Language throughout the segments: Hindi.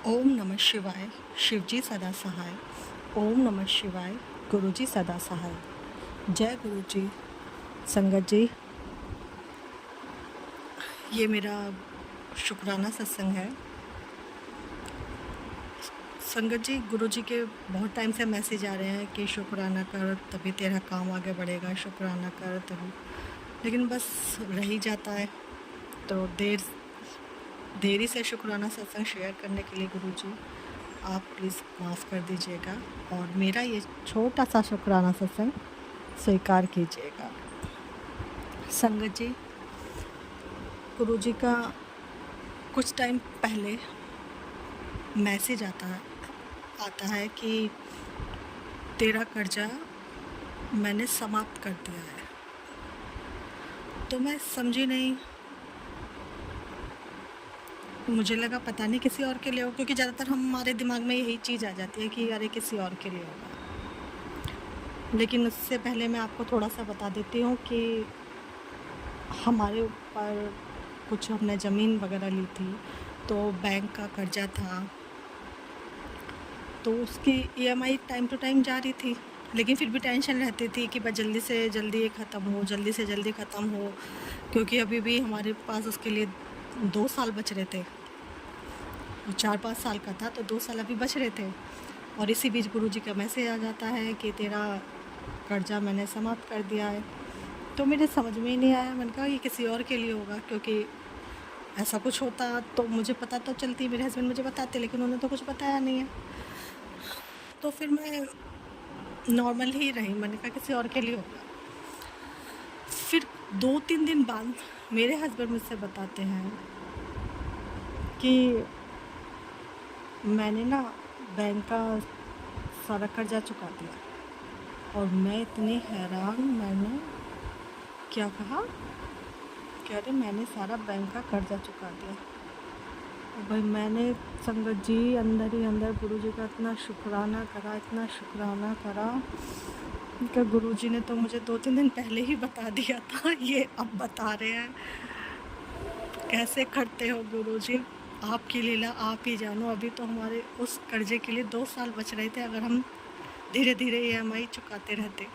ओम नमः शिवाय। शिवजी सदा सहाय। ओम नमः शिवाय। गुरुजी सदा सहाय। जय गुरुजी। संगत जी, ये मेरा शुक्राना सत्संग है। संगत जी, गुरुजी के बहुत टाइम से मैसेज आ रहे हैं कि शुक्राना कर तभी तेरा काम आगे बढ़ेगा, शुक्राना कर तभी, लेकिन बस रह ही जाता है। तो देरी से शुक्राना सत्संग शेयर करने के लिए गुरुजी आप प्लीज़ माफ़ कर दीजिएगा और मेरा ये छोटा सा शुक्राना सत्संग स्वीकार कीजिएगा। संगत जी, गुरुजी का कुछ टाइम पहले मैसेज आता है कि तेरा कर्जा मैंने समाप्त कर दिया है। तो मैं समझी नहीं, मुझे लगा पता नहीं किसी और के लिए हो, क्योंकि ज़्यादातर हमारे दिमाग में यही चीज़ आ जाती है कि अरे किसी और के लिए होगा। लेकिन उससे पहले मैं आपको थोड़ा सा बता देती हूँ कि हमारे ऊपर कुछ हमने ज़मीन वगैरह ली थी, तो बैंक का कर्जा था, तो उसकी ईएमआई टाइम टू टाइम जा रही थी, लेकिन फिर भी टेंशन रहती थी कि बस जल्दी से जल्दी ये ख़त्म हो, जल्दी से जल्दी ख़त्म हो, क्योंकि अभी भी हमारे पास उसके लिए 2 साल बच रहे थे। वो 4-5 साल का था, तो 2 साल अभी बच रहे थे। और इसी बीच गुरुजी का मैसेज आ जाता है कि तेरा कर्जा मैंने समाप्त कर दिया है। तो मेरे समझ में ही नहीं आया, मैंने कहा ये किसी और के लिए होगा, क्योंकि ऐसा कुछ होता तो मुझे पता तो चलती, मेरे हस्बैंड मुझे बताते, लेकिन उन्होंने तो कुछ बताया नहीं है। तो फिर मैं नॉर्मल ही रही, मैंने कहा किसी और के लिए होगा। फिर 2-3 दिन बाद मेरे हस्बैंड मुझसे बताते हैं कि मैंने ना बैंक का सारा कर्जा चुका दिया। और मैं इतनी हैरान, मैंने क्या कहा, कह रहे मैंने सारा बैंक का कर्जा चुका दिया। और भाई मैंने संगत जी अंदर ही अंदर गुरुजी का इतना शुक्राना करा, इतना शुक्राना करा कि गुरुजी ने तो मुझे 2-3 दिन पहले ही बता दिया था, ये अब बता रहे हैं। कैसे करते हो गुरुजी, आपकी लीला आप ही जानो। अभी तो हमारे उस कर्जे के लिए 2 साल बच रहे थे, अगर हम धीरे धीरे ईएमआई चुकाते रहते।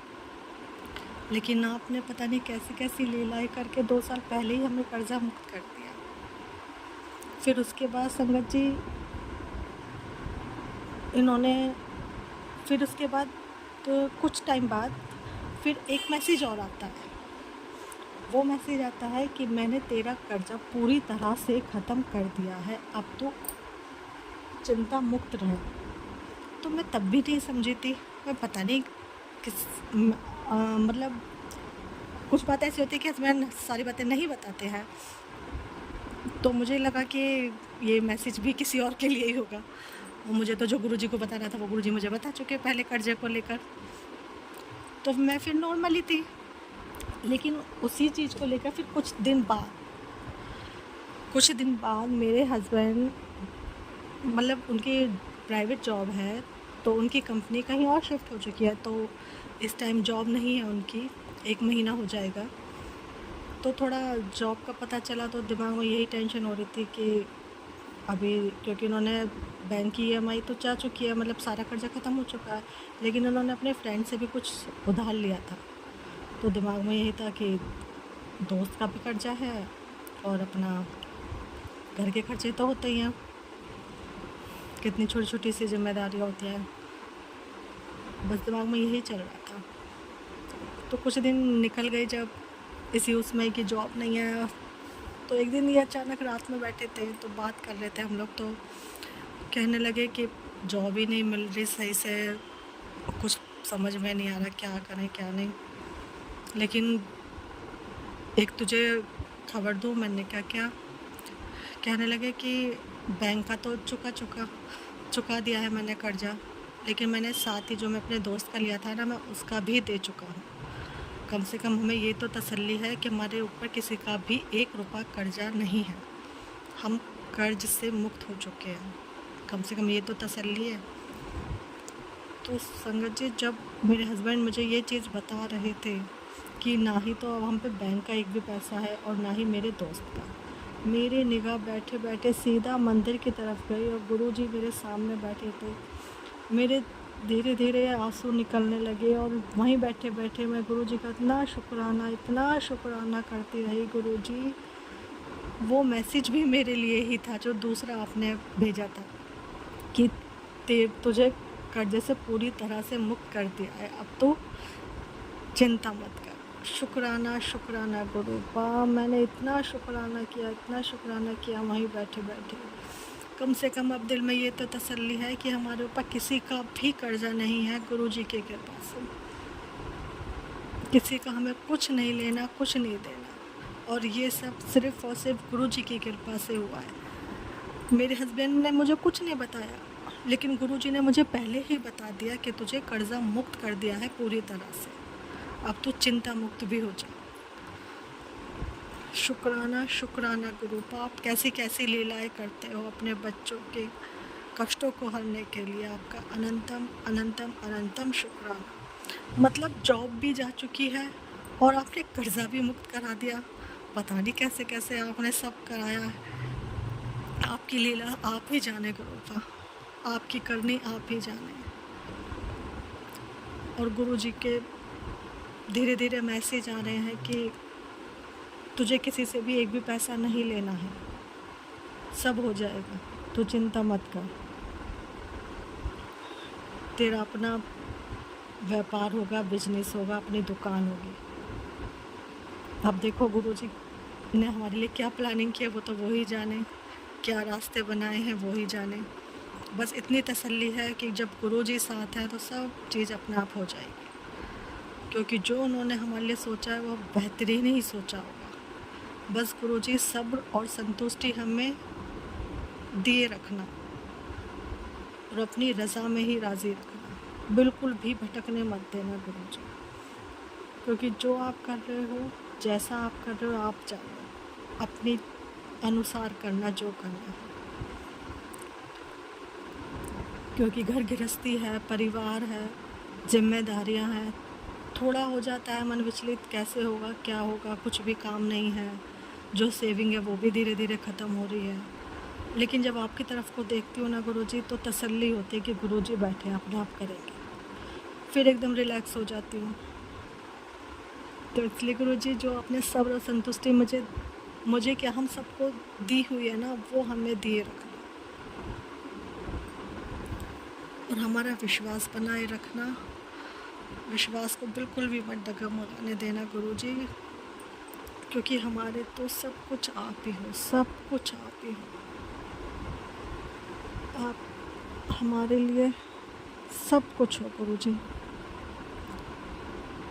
लेकिन आपने पता नहीं कैसी कैसी लीलाएं करके 2 साल पहले ही हमें कर्जा मुक्त कर दिया। फिर उसके बाद संगत जी इन्होंने, फिर उसके बाद तो कुछ टाइम बाद फिर एक मैसेज और आता है। वो मैसेज आता है कि मैंने तेरा कर्जा पूरी तरह से ख़त्म कर दिया है, अब तो चिंता मुक्त रहे। तो मैं तब भी नहीं समझी थी, मैं पता नहीं मतलब कुछ बातें ऐसी होती है कि हस्बैंड सारी बातें नहीं बताते हैं, तो मुझे लगा कि ये मैसेज भी किसी और के लिए ही होगा। और मुझे तो जो गुरुजी को बताना था वो गुरुजी मुझे बता चुके पहले कर्जे को लेकर। तो मैं फिर नॉर्मली थी, लेकिन उसी चीज़ को लेकर फिर कुछ दिन बाद मेरे हस्बैंड, मतलब उनकी प्राइवेट जॉब है, तो उनकी कंपनी कहीं और शिफ्ट हो चुकी है, तो इस टाइम जॉब नहीं है उनकी, 1 महीना हो जाएगा। तो थोड़ा जॉब का पता चला तो दिमाग में यही टेंशन हो रही थी कि अभी, क्योंकि उन्होंने बैंक की ईएमआई तो जा चुकी है, मतलब सारा कर्जा ख़त्म हो चुका है, लेकिन उन्होंने अपने फ्रेंड से भी कुछ उधार लिया था। तो दिमाग में यही था कि दोस्त का भी कर्जा है और अपना घर के खर्चे तो होते ही हैं, कितनी छोटी छोटी सी जिम्मेदारियाँ होती हैं, बस दिमाग में यही चल रहा था। तो कुछ दिन निकल गए, जब इसी उसमें कि जॉब नहीं है, तो एक दिन ये अचानक रात में बैठे थे तो बात कर रहे थे हम लोग, तो कहने लगे कि जॉब ही नहीं मिल रही सही से, कुछ समझ में नहीं आ रहा क्या करें क्या नहीं। लेकिन एक तुझे खबर दूँ, मैंने क्या, कहने लगे कि बैंक का तो चुका दिया है मैंने कर्जा, लेकिन मैंने साथ ही जो मैं अपने दोस्त का लिया था ना, मैं उसका भी दे चुका हूँ। कम से कम हमें ये तो तसल्ली है कि हमारे ऊपर किसी का भी 1 रुपया कर्जा नहीं है, हम कर्ज से मुक्त हो चुके हैं, कम से कम ये तो तसल्ली है। तो संगत जी, जब मेरे हस्बैंड मुझे ये चीज़ बता रहे थे कि ना ही तो अब हम पे बैंक का एक भी पैसा है और ना ही मेरे दोस्त का, मेरी निगाह बैठे बैठे सीधा मंदिर की तरफ गई और गुरुजी मेरे सामने बैठे थे। मेरे धीरे धीरे आंसू निकलने लगे और वहीं बैठे बैठे मैं गुरुजी का इतना शुक्राना करती रही। गुरुजी, वो मैसेज भी मेरे लिए ही था जो दूसरा आपने भेजा था कि तुझे कर्जे से पूरी तरह से मुक्त कर दिया है, अब तो चिंता मत कर। शुक्राना शुक्राना गुरु बा, मैंने इतना शुक्राना किया वहीं बैठे बैठे। कम से कम अब दिल में ये तो तसल्ली है कि हमारे ऊपर किसी का भी कर्जा नहीं है गुरुजी की कृपा से। किसी का हमें कुछ नहीं लेना, कुछ नहीं देना, और ये सब सिर्फ़ और सिर्फ गुरुजी की कृपा से हुआ है। मेरे हस्बैंड ने मुझे कुछ नहीं बताया, लेकिन गुरुजी ने मुझे पहले ही बता दिया कि तुझे कर्जा मुक्त कर दिया है पूरी तरह से, अब तू चिंता मुक्त भी हो जा। शुक्राना शुक्राना गुरु बाप, कैसी कैसी लीलाएं करते हो अपने बच्चों के कष्टों को हरने के लिए। आपका अनंतम अनंतम अनंतम शुक्राना। मतलब जॉब भी जा चुकी है और आपने कर्जा भी मुक्त करा दिया। पता नहीं कैसे कैसे आपने सब कराया है। आपकी लीला आप ही जाने गुरु का, आपकी करनी आप ही जाने। और गुरु जी के धीरे धीरे मैसेज आ रहे हैं कि तुझे किसी से भी एक भी पैसा नहीं लेना है, सब हो जाएगा, तू चिंता मत कर। तेरा अपना व्यापार होगा, बिजनेस होगा, अपनी दुकान होगी। अब देखो गुरुजी ने हमारे लिए क्या प्लानिंग किया, वो तो वो ही जाने, क्या रास्ते बनाए हैं वो ही जाने। बस इतनी तसल्ली है कि जब गुरुजी साथ हैं तो सब चीज़ अपने आप हो जाएगी, क्योंकि जो उन्होंने हमारे लिए सोचा है वो बेहतरीन ही सोचा होगा। बस गुरुजी सब्र और संतुष्टि हमें दिए रखना और अपनी रज़ा में ही राज़ी रखना, बिल्कुल भी भटकने मत देना गुरुजी, क्योंकि जो आप कर रहे हो, जैसा आप कर रहे हो, आप जानो, अपनी अनुसार करना जो करना है। क्योंकि घर गृहस्थी है, परिवार है, जिम्मेदारियां हैं, थोड़ा हो जाता है मन विचलित, कैसे होगा क्या होगा, कुछ भी काम नहीं है, जो सेविंग है वो भी धीरे धीरे ख़त्म हो रही है। लेकिन जब आपकी तरफ को देखती हूँ ना गुरुजी, तो तसल्ली होती है कि गुरुजी बैठे हैं, अपने आप करेंगे, फिर एकदम रिलैक्स हो जाती हूँ। तो इसलिए गुरुजी जो अपने सब्र और संतुष्टि मुझे क्या, हम सबको दी हुई है ना, वो हमें दिए रखना और हमारा विश्वास बनाए रखना। विश्वास को बिल्कुल भी मत डगमगाने देना गुरुजी, क्योंकि हमारे तो सब कुछ आप ही हो, सब कुछ आप ही हो। आप हमारे लिए सब कुछ हो गुरुजी।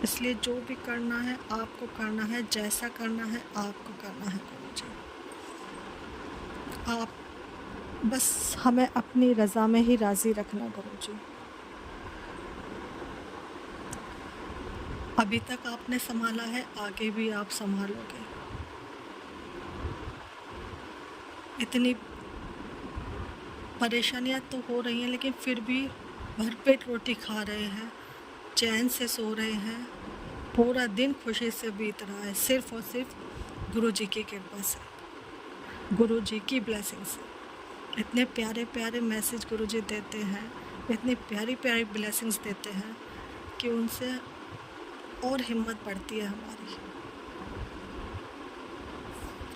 इसलिए जो भी करना है आपको करना है, जैसा करना है आपको करना है गुरुजी। आप बस हमें अपनी रज़ा में ही राज़ी रखना गुरुजी। अभी तक आपने संभाला है, आगे भी आप संभालोगे। इतनी परेशानियां तो हो रही हैं, लेकिन फिर भी भरपेट रोटी खा रहे हैं, चैन से सो रहे हैं, पूरा दिन खुशी से बीत रहा है, सिर्फ़ और सिर्फ गुरुजी की कृपा से, गुरुजी की ब्लेसिंग से। इतने प्यारे प्यारे मैसेज गुरुजी देते हैं, इतनी प्यारी प्यारी ब्लेसिंग्स देते हैं कि उनसे और हिम्मत बढ़ती है हमारी।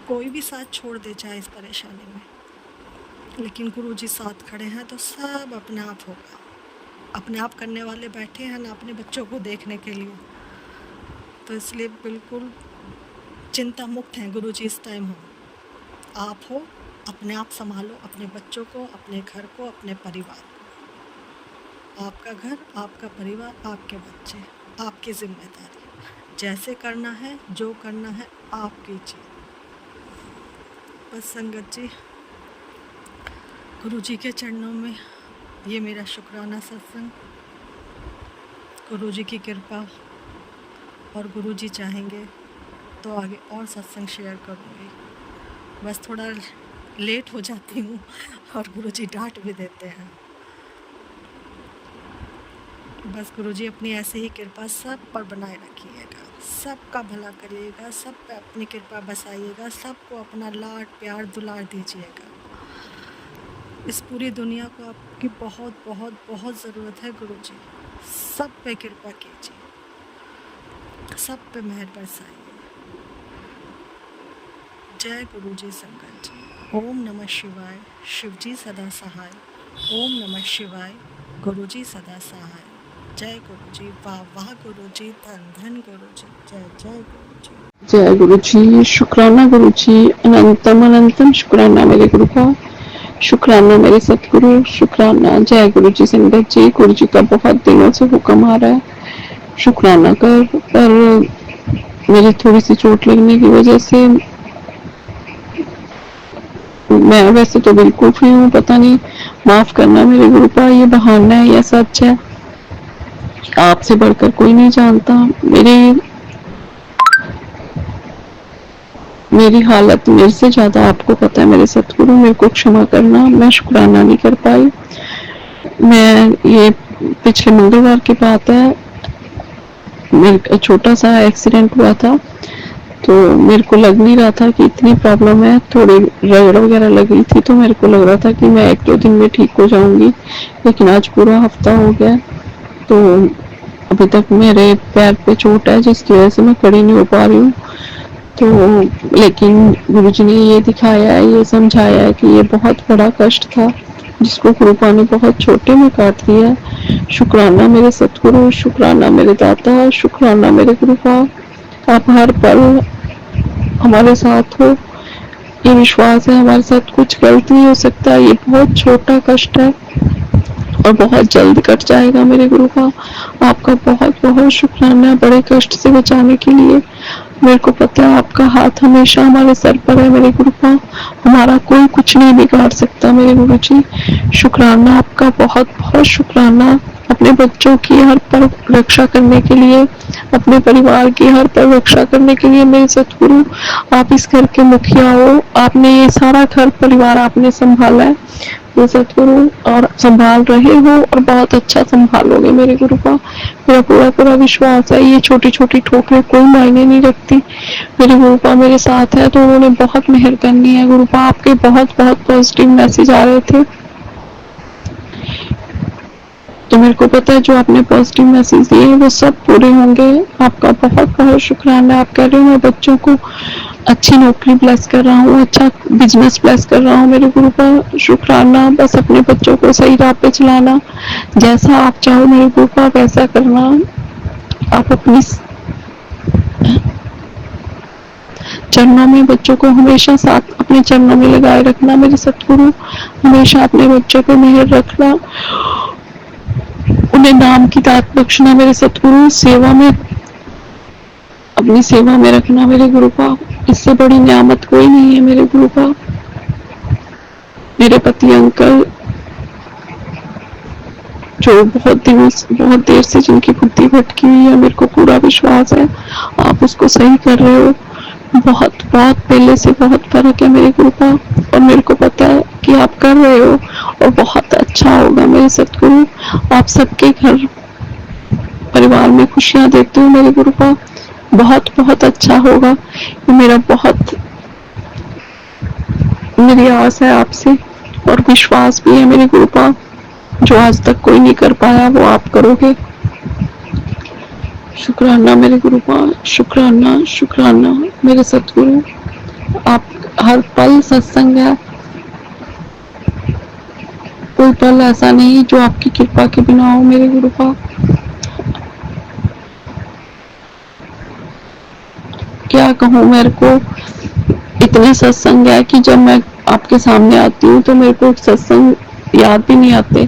कोई भी साथ छोड़ दे चाहे इस परेशानी में, लेकिन गुरुजी साथ खड़े हैं तो सब अपने आप होगा। अपने आप करने वाले बैठे हैं ना अपने बच्चों को देखने के लिए, तो इसलिए बिल्कुल चिंता मुक्त हैं गुरुजी इस टाइम। हो आप हो, अपने आप संभालो अपने बच्चों को, अपने घर को, अपने परिवार को। आपका घर, आपका परिवार, आपके बच्चे, आपकी जिम्मेदारी। जैसे करना है, जो करना है आप कीजिए। बस संगत जी, गुरुजी के चरणों में ये मेरा शुक्राना सत्संग। गुरुजी की कृपा और गुरुजी चाहेंगे तो आगे और सत्संग शेयर करूँगी। बस थोड़ा लेट हो जाती हूँ और गुरुजी डांट भी देते हैं। बस गुरुजी अपनी ऐसे ही कृपा सब पर बनाए रखिएगा। सबका भला करिएगा, सब पे अपनी कृपा बसाइएगा, सबको अपना लाड प्यार दुलार दीजिएगा। इस पूरी दुनिया को आपकी बहुत बहुत बहुत ज़रूरत है गुरुजी। सब पे कृपा कीजिए, सब पे मेहर बरसाइए। जय गुरुजी संगत जी। ओम नमः शिवाय। शिवजी सदा सहाय। ओम नमः शिवाय। गुरुजी सदा सहाय। जय गुरुजी। वाह वाह गुरुजी। धन धन गुरुजी। जय जय गुरुजी। जय गुरु जी। शुक्राना गुरु जी। अनंतम अनंतम शुक्राना मेरे गुरु का। शुक्राना मेरे सतगुरु। शुक्राना जय गुरु जी संगत जी। गुरु जी का बहुत दिनों से हुक्म आ रहा है शुक्राना कर, पर मेरी थोड़ी सी चोट लगने की वजह से मैं वैसे तो बिल्कुल फ्री हूँ। पता नहीं, माफ करना मेरे गुरु का, ये बहाना है या सच है, आपसे बढ़कर कोई नहीं जानता। मेरी हालत मेरे से ज़्यादा आपको पता है मेरे सतगुरु, मेरे को क्षमा करना, मैं शुक्राना नहीं कर पाई। ये पिछले मंगलवार की बात है, मेरे छोटा सा एक्सीडेंट हुआ था, तो मेरे को लग नहीं रहा था कि इतनी प्रॉब्लम है। थोड़ी रगड़ वगैरह लगी थी, तो मेरे को लग रहा था कि मैं 1-2 दिन में ठीक हो जाऊंगी, लेकिन आज पूरा हफ्ता हो गया। तो अभी तक मेरे पैर पे चोट है, जिसकी वजह से मैं खड़ी नहीं हो पा रही हूँ। तो लेकिन गुरुजी ने ये दिखाया है, ये समझाया है कि ये बहुत बड़ा कष्ट था, जिसको कृपा ने बहुत छोटे में काट दिया। शुक्राना मेरे सतगुरु, शुक्राना मेरे दाता, शुक्राना मेरे गुरु का। आप हर पल हमारे साथ हो, ये विश्वास है। हमारे साथ कुछ गलत नहीं हो सकता, ये बहुत छोटा कष्ट है और बहुत जल्द कट जाएगा मेरे गुरु का। आपका बहुत बहुत शुक्राना बड़े कष्ट से बचाने के लिए। मेरे को पता है आपका हाथ हमेशा हमारे सर पर है मेरे गुरु का, हमारा कोई कुछ नहीं बिगाड़ सकता मेरे गुरु जी। शुक्राना आपका बहुत बहुत शुक्राना, अपने बच्चों की हर पल रक्षा करने के लिए, अपने परिवार की हर पल रक्षा करने के लिए मेरे सतगुरु। आप इस घर के मुखिया हो, आपने ये सारा घर परिवार आपने संभाला है मेरे सतगुरु, और संभाल रहे हो और बहुत अच्छा संभालोगे मेरे गुरु का। मेरा पूरा पूरा विश्वास है, ये छोटी छोटी ठोकरें कोई मायने नहीं रखती। मेरे गुरु का मेरे साथ है, तो उन्होंने बहुत मेहर करनी है गुरु का। आपके बहुत बहुत पॉजिटिव मैसेज आ रहे थे, तो मेरे को पता है जो आपने पॉजिटिव मैसेज दिए वो सब पूरे होंगे। आपका बहुत बहुत शुक्राना। आप कह रहे हो मैं बच्चों को अच्छी नौकरी ब्लेस कर रहा हूँ, अच्छा बिजनेस ब्लेस कर रहा हूँ मेरे गुरु का। शुक्राना, बस अपने बच्चों को सही राह पे चलाना, जैसा आप चाहो मेरे गुरु का वैसा करना। आप अपनी चरणों में बच्चों को हमेशा साथ अपने चरणों में लगाए रखना मेरे सतगुरु। हमेशा अपने बच्चों को मेहर रखना, उन्हें नाम की दात बख्शना मेरे सतगुरु। सेवा में, अपनी सेवा में रखना मेरे गुरु का। इससे बड़ी नियामत कोई नहीं है मेरे गुरु का। मेरे पति अंकल जो बहुत देर से जिनकी बुद्धि भटकी हुई है, मेरे को पूरा विश्वास है आप उसको सही कर रहे हो। बहुत बहुत पहले से बहुत फर्क है मेरे गुरु का, और मेरे को पता है कि आप कर रहे हो और बहुत अच्छा होगा मेरे सतगुरु। आप सबके घर परिवार में खुशियां देते हो मेरे गुरु का, बहुत बहुत अच्छा होगा। ये मेरी आस है आपसे, और विश्वास भी है मेरे गुरु का। जो आज तक कोई नहीं कर पाया वो आप करोगे। शुक्राना मेरे गुरु का, शुक्राना शुक्राना मेरे सतगुरु। आप हर पल सत्संग है, कोई पल ऐसा नहीं जो आपकी कृपा के बिना हो मेरे गुरु का। क्या कहूँ, मेरे को इतने सत्संग है कि जब मैं आपके सामने आती हूँ तो मेरे को सत्संग याद भी नहीं आते।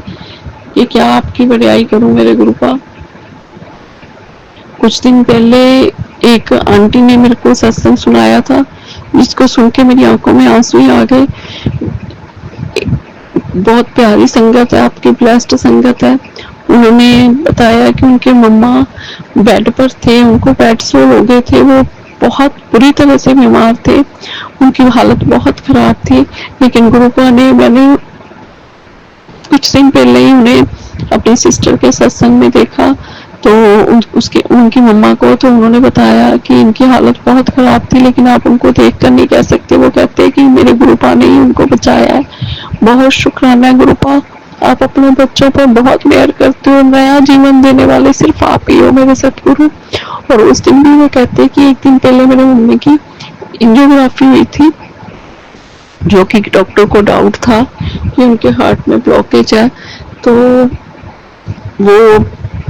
ये क्या आपकी बड़ाई करूँ मेरे गुरु का। कुछ दिन पहले एक आंटी ने मेरे को सत्संग सुनाया था, जिसको सुन के मेरी आंखों में आंसू ही आ गए। बहुत प्यारी संगत है आपकी, ब्लेस्ड संगत है। उन्होंने बताया कि उनके मम्मा बेड पर थे, उनको बेड सोर हो गए थे, वो बहुत बुरी तरह से बीमार थे, उनकी हालत बहुत खराब थी। लेकिन गुरुपा ने, मैंने कुछ दिन पहले ही उन्हें अपनी सिस्टर के सत्संग में देखा, तो उसके उनकी मम्मा को तो उन्होंने बताया कि इनकी हालत बहुत ख़राब थी, लेकिन आप उनको देख कर नहीं कह सकते। वो कहते हैं कि मेरे गुरुपा ने ही उनको बचाया है। बहुत शुक्राना है गुरुपा, आप अपने बच्चों पर बहुत मेहर करते हो, नया जीवन देने वाले सिर्फ आप ही हो मेरे सतगुरु। और उस दिन भी वो कहते हैं कि एक दिन पहले मेरे मम्मी की एंजियोग्राफी हुई थी, जो कि डॉक्टर को डाउट था कि उनके हार्ट में ब्लॉकेज है। तो वो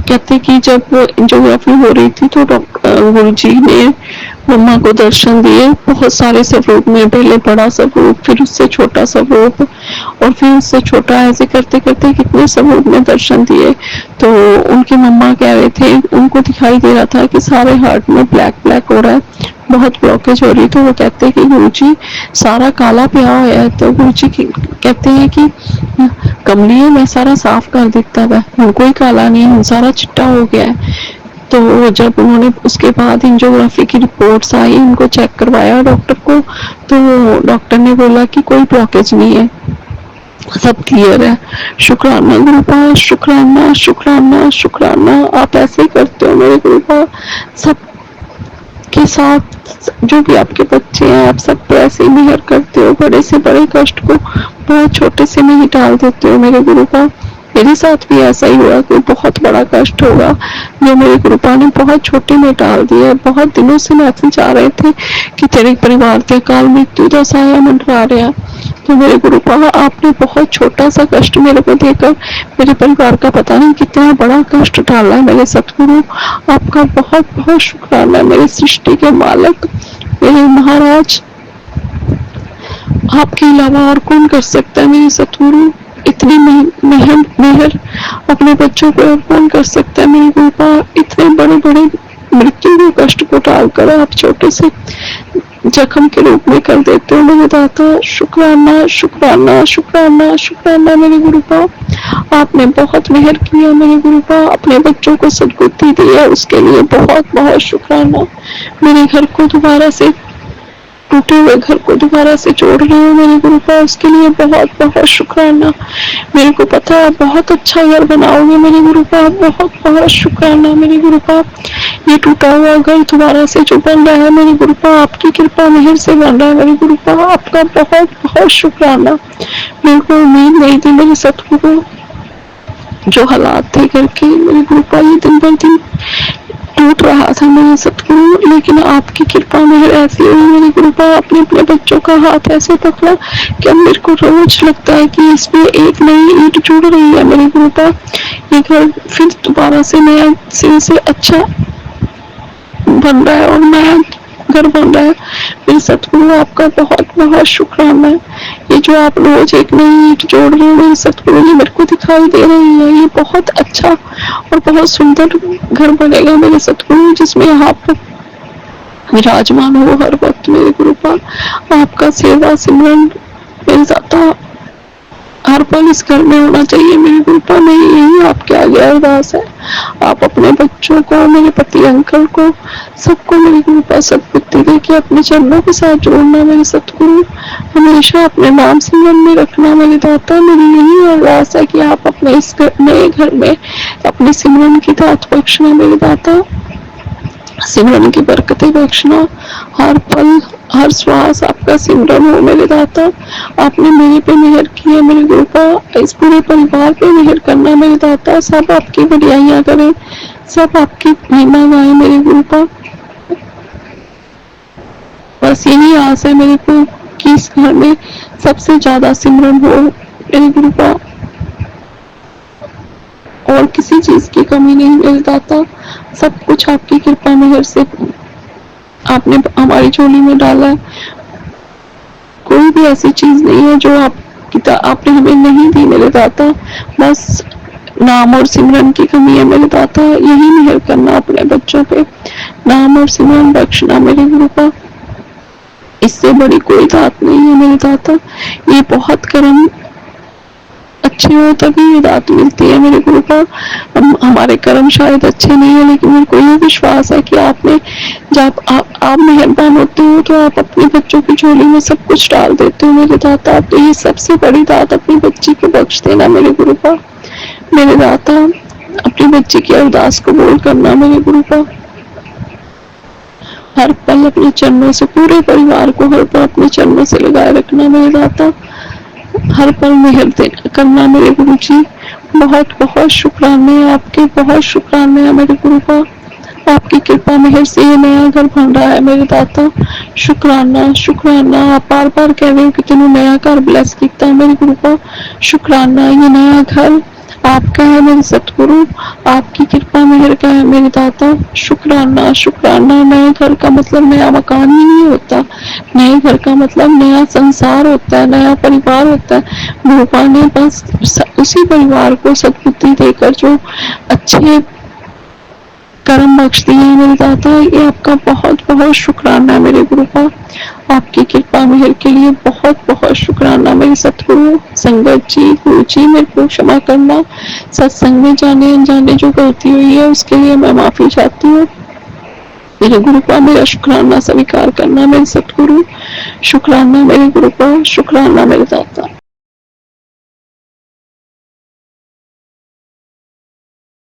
कहते कि जब वो एंजियोग्राफी हो रही थी तो गुरु जी ने मम्मा को दर्शन दिए, बहुत सारे स्वरूप में, पहले बड़ा स्वरूप, फिर उससे छोटा स्वरूप, और फिर उससे छोटा, ऐसे करते करते कितने स्वरूप में दर्शन दिए। तो उनके मम्मा कह रहे थे, उनको दिखाई दे रहा था कि सारे हार्ट में ब्लैक ब्लैक हो रहा है, बहुत ब्लॉकेज हो रही। तो वो कहते हैं कि गुरु जी सारा काला पिया हुआ है। तो गुरु जी कहते हैं कि कमलिए मैं सारा साफ कर देता है, कोई काला नहीं है, सारा चिट्टा हो गया है। तो जब उन्होंने उसके बाद एंजियोग्राफी की रिपोर्ट्स आई, उनको चेक करवाया डॉक्टर को, तो डॉक्टर ने बोला कि कोई ब्लॉकेज नहीं है, सब क्लियर है। शुक्राना गुरुपा, शुक्राना शुक्राना शुक्राना, आप ऐसे ही करते हो मेरे गुरुपा, सब के साथ जो भी आपके बच्चे हैं, आप सब पे ऐसे ही मेहर करते हो, बड़े से बड़े कष्ट को बहुत छोटे से में ही टाल देते हो मेरे गुरुपा। मेरे साथ भी ऐसा ही हुआ कि बहुत बड़ा कष्ट होगा जो मेरे गुरुपा ने बहुत छोटे में टाल दिया। बहुत दिनों से मैसेज आ रहे थे कि तेरे परिवार के अकाल मृत्यु का साया मंडरा रहा। तो मेरे गुरुपा आपने बहुत छोटा सा कष्ट मेरे को देकर मेरे परिवार का पता नहीं कितना बड़ा कष्ट टाला है मेरे सतगुरु। आपका बहुत बहुत शुक्राना मेरे सृष्टि के मालिक, मेरे महाराज। आपके अलावा और कौन कर सकता है मेरे सतगुरु, इतनी मेहर अपने बच्चों को और कौन कर सकता है मेरे गुरुपा। इतने बड़े बड़े मृत्यु के कष्ट को टालकर आप छोटे से जख्म के रूप में कर देते हो मेरे दाता। शुक्राना शुक्राना शुक्राना शुक्राना मेरे गुरुपा, आपने बहुत मेहर किया मेरे गुरुपा, अपने बच्चों को सद्बुद्धि दी है, उसके लिए बहुत बहुत शुक्राना। मेरे घर को दोबारा से, टूटे हुए घर को दोबारा से जोड़ रहे हो मेरे गुरुपा, उसके लिए बहुत बहुत शुक्राना। मेरे को पता है बहुत अच्छा घर बनाओगे मेरे गुरुपा, बहुत बहुत शुक्राना मेरे गुरुपा। ये टूटा हुआ घर दोबारा से जो बन रहा है मेरे गुरुपा, आपकी कृपा मेहर से बन रहा है मेरे गुरुपा, आपका बहुत बहुत शुक्राना। मेरे को उम्मीद नहीं थी मेरे सतगुरु, जो हालात थे घर के मेरे गुरुपा, ये दिन ब दिन टूट रहा था मेरे सतगुरु, लेकिन आपकी कृपा मेहर ऐसी हुई मेरे गुरुपा, आपने अपने बच्चों का हाथ ऐसे पकड़ा कि अब मेरे को रोज लगता है कि इसमें एक नई ईंट जुड़ रही है मेरे गुरुपा। ये घर फिर दोबारा से नया सिरे से अच्छा बन रहा है और नया घर बन रहा है मेरे सतगुरु, आपका बहुत बहुत शुक्राना है। ये जो आप रोज एक नई ईंट जोड़ रहे हो मेरे सतगुरु, ये मेरे को दिखाई दे रही है, ये बहुत अच्छा और बहुत सुंदर घर बनेगा मेरे सतगुरु, जिसमें आप विराजमान हो हर वक्त मेरे गुरुपा। आपका सेवा सिमरन मेरे दाता हर पल इस घर में होना चाहिए मेरे गुरुपा, मेरी यही आपके आगे अरदास है। आप अपने बच्चों को, मेरे पति अंकल को, सबको मेरे गुरुपा सद्बुद्धि देके अपने चरणों के साथ जोड़ना मेरे सतगुरु, हमेशा अपने नाम सिमरन में रखना मेरे दाता। मेरी यही अरदास है कि आप अपने इस नए घर में अपने सिमरन की दात बख्शना मेरे दाता, सिमरन की बरकतें बख्शना, हर पल हर श्वास आपका सिमरन हो मेरे दाता। आपने मेरे पे मेहर की है मेरे गुरुपा, इस पूरे परिवार पे मेहर करना मेरे दाता, सब आपकी बढ़ियाइयां करें, सब आपकी महिमा गाएं मेरे गुरुपा। बस यही आस है मेरे को कि इस घर में सबसे ज्यादा सिमरन हो मेरे गुरुपा, और किसी चीज की कमी नहीं मेरे दाता। सब कुछ आपकी कृपा मेहर से आपने हमारी झोली में डाला है, कोई भी ऐसी चीज नहीं है जो आपने हमें नहीं दी मेरे दाता। बस नाम और सिमरन की कमी है मेरे दाता, यही मेहर करना अपने बच्चों पे, नाम और सिमरन बख्शना मेरे गुरुपा, इससे बड़ी कोई दात नहीं है मेरे दाता। ये बहुत कर्म अच्छे हो तभी ये दात मिलती है मेरे गुरुपा। हमारे कर्म शायद अच्छे नहीं है, लेकिन मेरे को ये विश्वास है कि आपने जब आप मेहरबान होते हो तो आप अपने बच्चों की झोली में सब कुछ डाल देते हो मेरे दाता। तो ये सबसे बड़ी दात अपनी बच्ची को बख्श देना मेरे गुरुपा, मेरे दाता। छोटी बच्ची की अरदास कबूल करना मेरे गुरु का। हर पल अपने चरणों से पूरे परिवार को हर पल अपने चरणों से लगाए रखना मेरे दाता। हर पल मेहर करना मेरे गुरु जी। बहुत बहुत शुक्राने आपके, बहुत शुक्राने मेरे गुरु का। आपकी कृपा मेहर से ये नया घर बन रहा है मेरे दाता। शुक्राना शुक्राना। आप बार बार कह रहे हो कि तेनों नया घर ब्लेस किया है मेरे गुरु का। शुक्राना, ये नया घर आपका है मेरे सतगुरु। आपकी कृपा मेहर का है मेरे दाता। शुक्राना शुक्राना। नए घर का मतलब नया मकान ही नहीं होता, नए घर का मतलब नया संसार होता है, नया परिवार होता है। भगवान ने बस उसी परिवार को सद्बुद्धि देकर जो अच्छे कर्म बख्श दिए हैं मेरे दाता। ये आपका बहुत बहुत शुक्राना है मेरे गुरु का। आपकी कृपा मेहर के लिए बहुत बहुत शुक्राना मेरे सतगुरु। संगत जी, गुरु जी, मेरे को क्षमा करना। सत्संग में जाने अनजाने जो गलती हुई है उसके लिए मैं माफी चाहती हूँ। मेरे गुरु का मेरा शुक्राना स्वीकार करना मेरे सतगुरु। शुक्राना मेरे गुरु का, शुक्राना मेरे दाता।